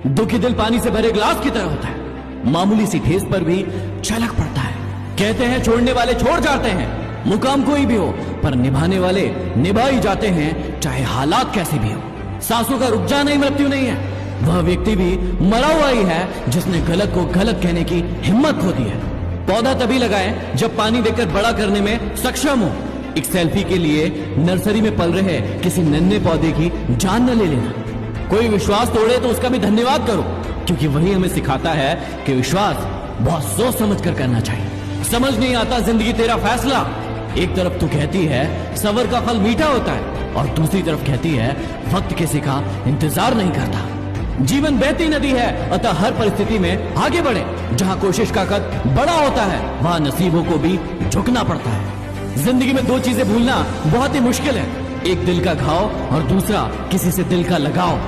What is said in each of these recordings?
दुखी दिल पानी से भरे ग्लास की तरह होता है, मामूली सी ठेस पर भी छलक पड़ता है। कहते हैं छोड़ने वाले छोड़ जाते हैं, मुकाम कोई भी हो, पर निभाने वाले निभा ही जाते हैं, चाहे हालात कैसे भी हो। सांसों का रुक जाना ही मृत्यु नहीं है। वह व्यक्ति भी मरा हुआ ही है जिसने गलत को गलत कहने की हिम्मत खो दी है। पौधा तभी लगाएं जब पानी देकर बड़ा करने में सक्षम हो। एक सेल्फी के लिए नर्सरी में पल रहे किसी नन्हे पौधे की जान न ले लेना। कोई विश्वास तोड़े तो उसका भी धन्यवाद करो, क्योंकि वही हमें सिखाता है कि विश्वास बहुत सोच समझ कर करना चाहिए। समझ नहीं आता जिंदगी तेरा फैसला। एक तरफ तू कहती है सबर का फल मीठा होता है, और दूसरी तरफ कहती है वक्त किसी का इंतजार नहीं करता। जीवन बहती नदी है, अतः हर परिस्थिति में आगे बढ़े। जहाँ कोशिश का कद बड़ा होता है, वहाँ नसीबों को भी झुकना पड़ता है। जिंदगी में दो चीजें भूलना बहुत ही मुश्किल है, एक दिल का घाव और दूसरा किसी से दिल का लगाव।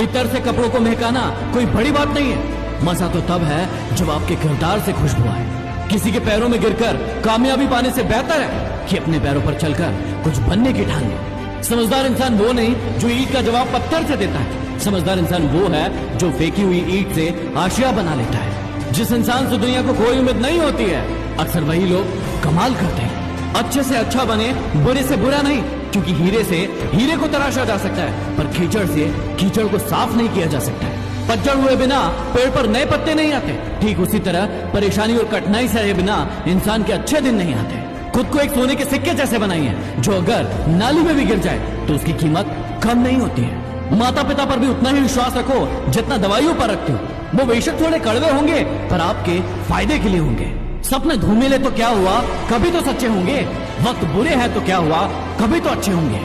इतर से कपड़ों को महकाना कोई बड़ी बात नहीं है, मजा तो तब है जब आपके किरदार से खुशबू आए। किसी के पैरों में गिरकर कामयाबी पाने से बेहतर है कि अपने पैरों पर चलकर कुछ बनने की ठान ले। समझदार इंसान वो नहीं जो ईंट का जवाब पत्थर से देता है, समझदार इंसान वो है जो फेंकी हुई ईंट से आशिया बना लेता है। जिस इंसान से दुनिया को कोई उम्मीद नहीं होती है, अक्सर वही लोग कमाल करते हैं। अच्छे से अच्छा बने, बुरे से बुरा नहीं, क्योंकि हीरे से हीरे को तराशा जा सकता है, पर कीचड़ से कीचड़ को साफ नहीं किया जा सकता है। पतझड़ हुए बिना पेड़ पर नए पत्ते नहीं आते, ठीक उसी तरह परेशानी और कठिनाई से रहे बिना इंसान के अच्छे दिन नहीं आते। खुद को एक सोने के सिक्के जैसे बनाइए, जो अगर नाली में भी गिर जाए तो उसकी कीमत कम नहीं होती है। माता पिता पर भी उतना ही विश्वास रखो जितना दवाइयों पर रखते हो। वो बेशक थोड़े कड़वे होंगे, पर आपके फायदे के लिए होंगे। सपने धूमिले तो क्या हुआ, कभी तो सच्चे होंगे। वक्त बुरे हैं तो क्या हुआ, कभी तो अच्छे होंगे।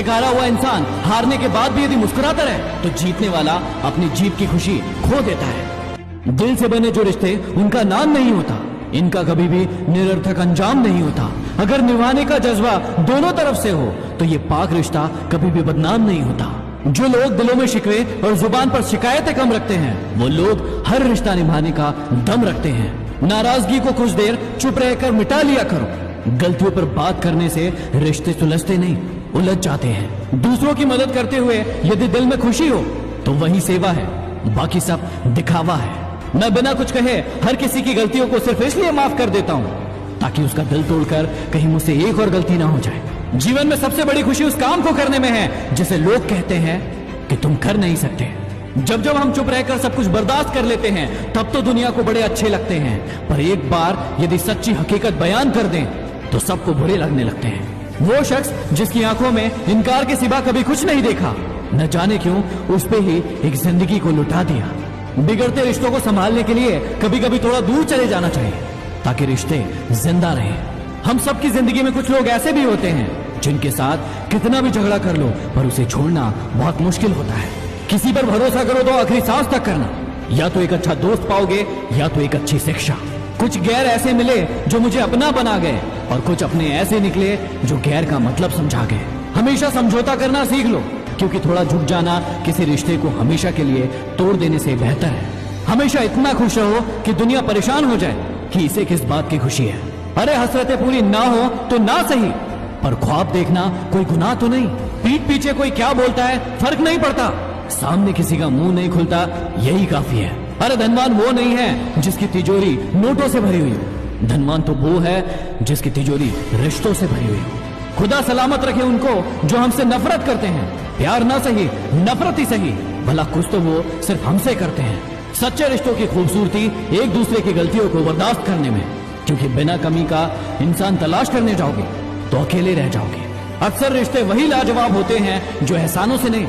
एक हारा हुआ इंसान हारने के बाद भी यदि मुस्कुराता रहे तो जीतने वाला अपनी जीत की खुशी खो देता है। दिल से बने जो रिश्ते उनका नाम नहीं होता, इनका कभी भी निरर्थक अंजाम नहीं होता। अगर निभाने का जज्बा दोनों तरफ से हो तो ये पाक रिश्ता कभी भी बदनाम नहीं होता। जो लोग दिलों में शिकवे और जुबान पर शिकायतें कम रखते हैं, वो लोग हर रिश्ता निभाने का दम रखते हैं। नाराजगी को कुछ देर चुप रहकर मिटा लिया करो। गलतियों पर बात करने से रिश्ते सुलझते नहीं, उलझ जाते हैं। दूसरों की मदद करते हुए यदि दिल में खुशी हो तो वही सेवा है, बाकी सब दिखावा है। मैं बिना कुछ कहे हर किसी की गलतियों को सिर्फ इसलिए माफ कर देता हूँ ताकि उसका दिल तोड़कर कहीं मुझसे एक और गलती ना हो जाए। जीवन में सबसे बड़ी खुशी उस काम को करने में है जिसे लोग कहते हैं कि तुम कर नहीं सकते। जब जब हम चुप रहकर सब कुछ बर्दाश्त कर लेते हैं तब तो दुनिया को बड़े अच्छे लगते हैं, पर एक बार यदि सच्ची हकीकत बयान कर दें तो सबको बुरे लगने लगते हैं। वो शख्स जिसकी आंखों में इनकार के सिवा कभी कुछ नहीं देखा, न जाने क्यों उस पे ही एक जिंदगी को लुटा दिया। बिगड़ते रिश्तों को संभालने के लिए कभी कभी थोड़ा दूर चले जाना चाहिए ताकि रिश्ते जिंदा रहें। हम सबकी जिंदगी में कुछ लोग ऐसे भी होते हैं जिनके साथ कितना भी झगड़ा कर लो पर उसे छोड़ना बहुत मुश्किल होता है। किसी पर भरोसा करो तो आखिरी सांस तक करना, या तो एक अच्छा दोस्त पाओगे या तो एक अच्छी शिक्षा। कुछ गैर ऐसे मिले जो मुझे अपना बना गए, और कुछ अपने ऐसे निकले जो गैर का मतलब समझा गए। हमेशा समझौता करना सीख लो, क्योंकि थोड़ा झुक जाना किसी रिश्ते को हमेशा के लिए तोड़ देने से बेहतर है। हमेशा इतना खुश रहो कि दुनिया परेशान हो जाए कि इसे किस बात की खुशी है। अरे हसरतें पूरी ना हो तो ना सही, पर ख्वाब देखना कोई गुनाह तो नहीं। पीठ पीछे कोई क्या बोलता है फर्क नहीं पड़ता, सामने किसी का मुंह नहीं खुलता यही काफी है। अरे धनवान वो नहीं है जिसकी तिजोरी नोटों से भरी हुई हो, धनवान तो वो है जिसकी तिजोरी रिश्तों से भरी हुई हो। खुदा सलामत रखे उनको जो हमसे नफरत करते हैं। प्यार ना सही, नफरत ही सही, भला कुछ तो वो सिर्फ हमसे करते हैं। सच्चे रिश्तों की खूबसूरती एक दूसरे की गलतियों को बर्दाश्त करने में, क्योंकि बिना कमी का इंसान तलाश करने जाओगे तो अकेले रह जाओगे। अक्सर रिश्ते वही लाजवाब होते हैं जो एहसानों से नहीं,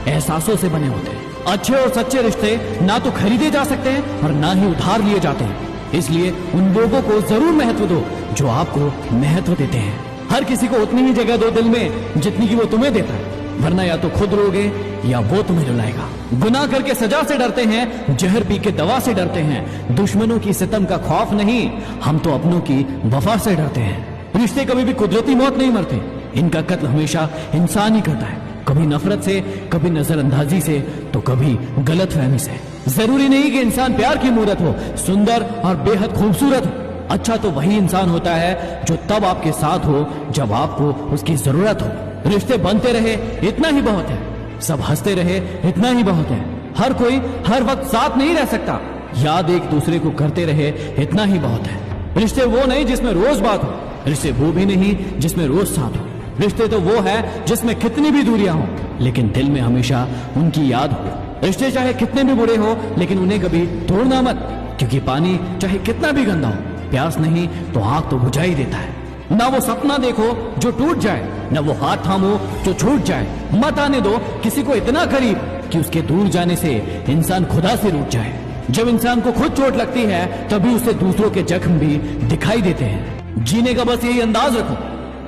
एहसासों से बने होते हैं। अच्छे और सच्चे रिश्ते ना तो खरीदे जा सकते हैं और ना ही उधार लिए जाते हैं, इसलिए उन लोगों को जरूर महत्व दो जो आपको महत्व देते हैं। हर किसी को उतनी ही जगह दो दिल में जितनी की वो तुम्हें देता है, वरना या तो खुद रोगे या वो तुम्हें रुलाएगा। गुनाह करके सजा से डरते हैं, जहर पी के दवा से डरते हैं। दुश्मनों की सितम का खौफ नहीं, हम तो अपनों की वफा से डरते हैं। रिश्ते कभी भी कुदरती मौत नहीं मरते, इनका कत्ल हमेशा इंसान ही करता है, कभी नफरत से, कभी नजरअंदाजी से, तो कभी गलतफहमी से। जरूरी नहीं कि इंसान प्यार की मूरत हो, सुंदर और बेहद खूबसूरत हो। अच्छा तो वही इंसान होता है जो तब आपके साथ हो जब आपको उसकी जरूरत हो। रिश्ते बनते रहे इतना ही बहुत है, सब हंसते रहे इतना ही बहुत है, हर कोई हर वक्त साथ नहीं रह सकता। याद एक दूसरे को करते रहे, इतना ही बहुत है। रिश्ते वो नहीं जिसमें रोज बात हो, रिश्ते वो भी नहीं जिसमें रोज साथ हो। रिश्ते तो वो है जिसमें कितनी भी दूरियां हो, लेकिन दिल में हमेशा उनकी याद हो। रिश्ते चाहे कितने भी बुरे हो, लेकिन उन्हें कभी तोड़ना मत, क्योंकि पानी चाहे कितना भी गंदा हो, प्यास नहीं तो आग तो बुझा ही देता है। ना वो सपना देखो जो टूट जाए, ना वो हाथ थामो जो छूट जाए। मत आने दो किसी को इतना करीब कि उसके दूर जाने से इंसान खुदा से रूठ जाए। जब इंसान को खुद चोट लगती है, तभी उसे दूसरों के जख्म भी दिखाई देते हैं। जीने का बस यही अंदाज रखो,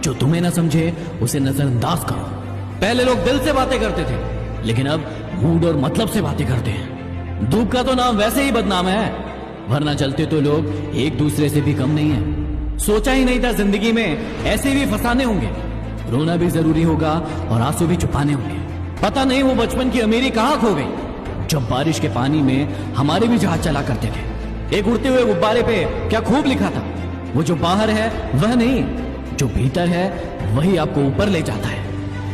जो तुम्हें ना समझे उसे नजरअंदाज करो। पहले लोग दिल से बातें करते थे, लेकिन अब मूड और मतलब से बातें करते हैं। धूप का तो नाम वैसे ही बदनाम है, वरना चलते तो लोग एक दूसरे से भी कम नहीं है। सोचा ही नहीं था जिंदगी में ऐसे भी फसाने होंगे। रोना भी जरूरी होगा और आंसू भी छुपाने होंगे। पता नहीं वो बचपन की अमीरी कहाँ खो गई, जब बारिश के पानी में हमारे भी जहाज चला करते थे। एक उड़ते हुए गुब्बारे पे क्या खूब लिखा था, वो जो बाहर है वह नहीं, जो भीतर है वही आपको ऊपर ले जाता है।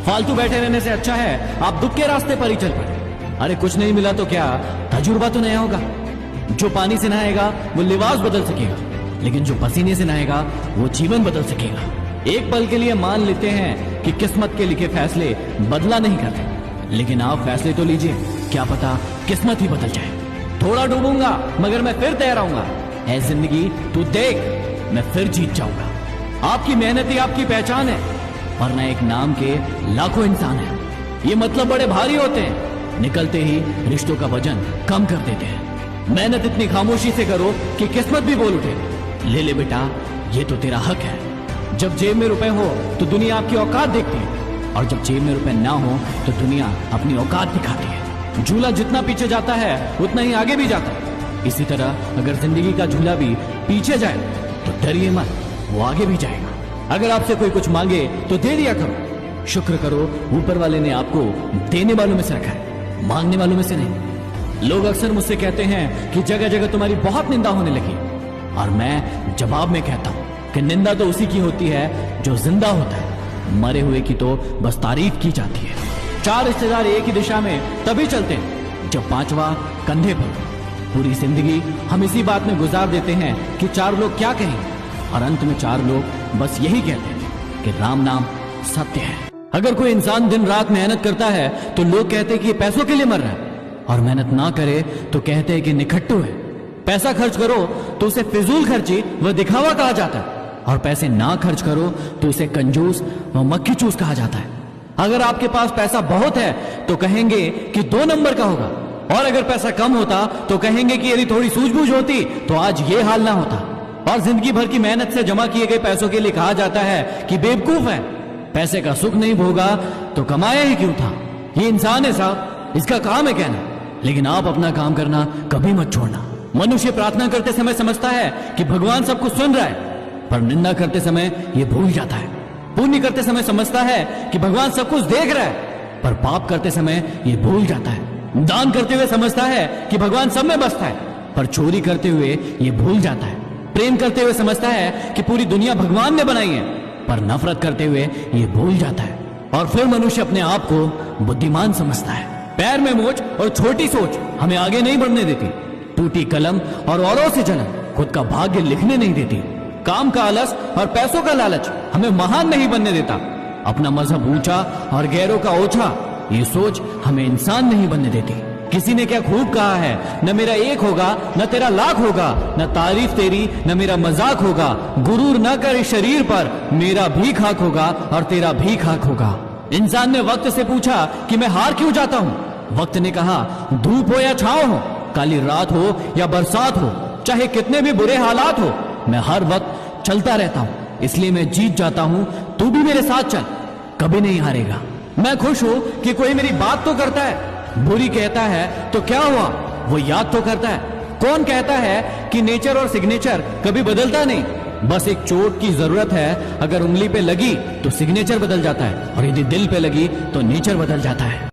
फालतू बैठे रहने से अच्छा है आप दुख के रास्ते पर ही चल पड़े। अरे कुछ नहीं मिला तो क्या, तजुर्बा तो नया होगा। जो पानी से नहाएगा वो लिबास बदल सकेगा, लेकिन जो पसीने से नहाएगा वो जीवन बदल सकेगा। एक पल के लिए मान लेते हैं कि किस्मत के लिखे फैसले बदला नहीं करते, लेकिन आप फैसले तो लीजिए, क्या पता किस्मत ही बदल जाए। थोड़ा डूबूंगा मगर मैं फिर तैराऊंगा। ऐ जिंदगी तू देख, मैं फिर जीत जाऊंगा। आपकी मेहनत ही आपकी पहचान है, वरना एक नाम के लाखों इंसान है। ये मतलब बड़े भारी होते हैं, निकलते ही रिश्तों का वजन कम कर देते हैं। मेहनत इतनी खामोशी से करो कि किस्मत भी बोल उठे, ले ले बेटा ये तो तेरा हक है। जब जेब में रुपए हो तो दुनिया आपकी औकात देखती है, और जब जेब में रुपए ना हो तो दुनिया अपनी औकात दिखाती है। झूला जितना पीछे जाता है उतना ही आगे भी जाता है। इसी तरह अगर जिंदगी का झूला भी पीछे जाए तो डरिए मत, वो आगे भी जाएगा। अगर आपसे कोई कुछ मांगे तो दे दिया करो। शुक्र करो ऊपर वाले ने आपको देने वालों में से रखा है, मांगने वालों में से नहीं। लोग अक्सर मुझसे कहते हैं कि जगह जगह तुम्हारी बहुत निंदा होने लगी, और मैं जवाब में कहता हूं कि निंदा तो उसी की होती है जो जिंदा होता है, मरे हुए की तो बस तारीफ की जाती है। 4 रिश्तेदार एक ही दिशा में तभी चलते हैं जब 5वां कंधे पर। पूरी जिंदगी हम इसी बात में गुजार देते हैं कि 4 लोग क्या कहेंगे, और अंत में 4 लोग बस यही कहते हैं कि राम नाम सत्य है। अगर कोई इंसान दिन रात मेहनत करता है तो लोग कहते हैं कि ये पैसों के लिए मर रहा है, और मेहनत ना करे तो कहते हैं कि निखट्टू है। पैसा खर्च करो तो उसे फिजूल खर्ची व दिखावा कहा जाता है, और पैसे ना खर्च करो तो उसे कंजूस व मक्खी चूस कहा जाता है। अगर आपके पास पैसा बहुत है तो कहेंगे कि 2 नंबर का होगा, और अगर पैसा कम होता तो कहेंगे कि यदि थोड़ी सूझबूझ होती तो आज ये हाल ना होता। और जिंदगी भर की मेहनत से जमा किए गए पैसों के लिए कहा जाता है कि बेवकूफ है, पैसे का सुख नहीं भोगा तो कमाया ही क्यों था। ये इंसान है साहब, इसका काम है कहना, लेकिन आप अपना काम करना कभी मत छोड़ना। मनुष्य प्रार्थना करते समय समझता है कि भगवान सब कुछ सुन रहा है, पर निंदा करते समय ये भूल जाता है। पुण्य करते समय समझता है कि भगवान सब कुछ देख रहा है, पर पाप करते समय ये भूल जाता है। दान करते हुए समझता है कि भगवान सब में बसता है, पर चोरी करते हुए ये भूल जाता है। प्रेम करते हुए समझता है कि पूरी दुनिया भगवान ने बनाई है, पर नफरत करते हुए ये भूल जाता है। और फिर मनुष्य अपने आप को बुद्धिमान समझता है। पैर में मोच और छोटी सोच हमें आगे नहीं बढ़ने देती। टूटी कलम और औरों से जलन खुद का भाग्य लिखने नहीं देती। काम का आलस और पैसों का लालच हमें महान नहीं बनने देता। अपना मजहब ऊंचा और गैरों का ओछा, ये सोच हमें इंसान नहीं बनने देती। किसी ने क्या खूब कहा है, न मेरा एक होगा न तेरा लाख होगा, न तारीफ तेरी न मेरा मजाक होगा। गुरूर न कर इस शरीर पर, मेरा भी खाक होगा और तेरा भी खाक होगा। इंसान ने वक्त से पूछा कि मैं हार क्यों जाता हूँ। वक्त ने कहा धूप हो या छांव हो, काली रात हो या बरसात हो, चाहे कितने भी बुरे हालात हो, मैं हर वक्त चलता रहता हूँ, इसलिए मैं जीत जाता हूँ। तू भी मेरे साथ चल, कभी नहीं हारेगा। मैं खुश हूँ कि कोई मेरी बात तो करता है, बुरी कहता है तो क्या हुआ, वो याद तो करता है। कौन कहता है कि नेचर और सिग्नेचर कभी बदलता नहीं, बस एक चोट की जरूरत है। अगर उंगली पे लगी तो सिग्नेचर बदल जाता है, और यदि दिल पे लगी तो नेचर बदल जाता है।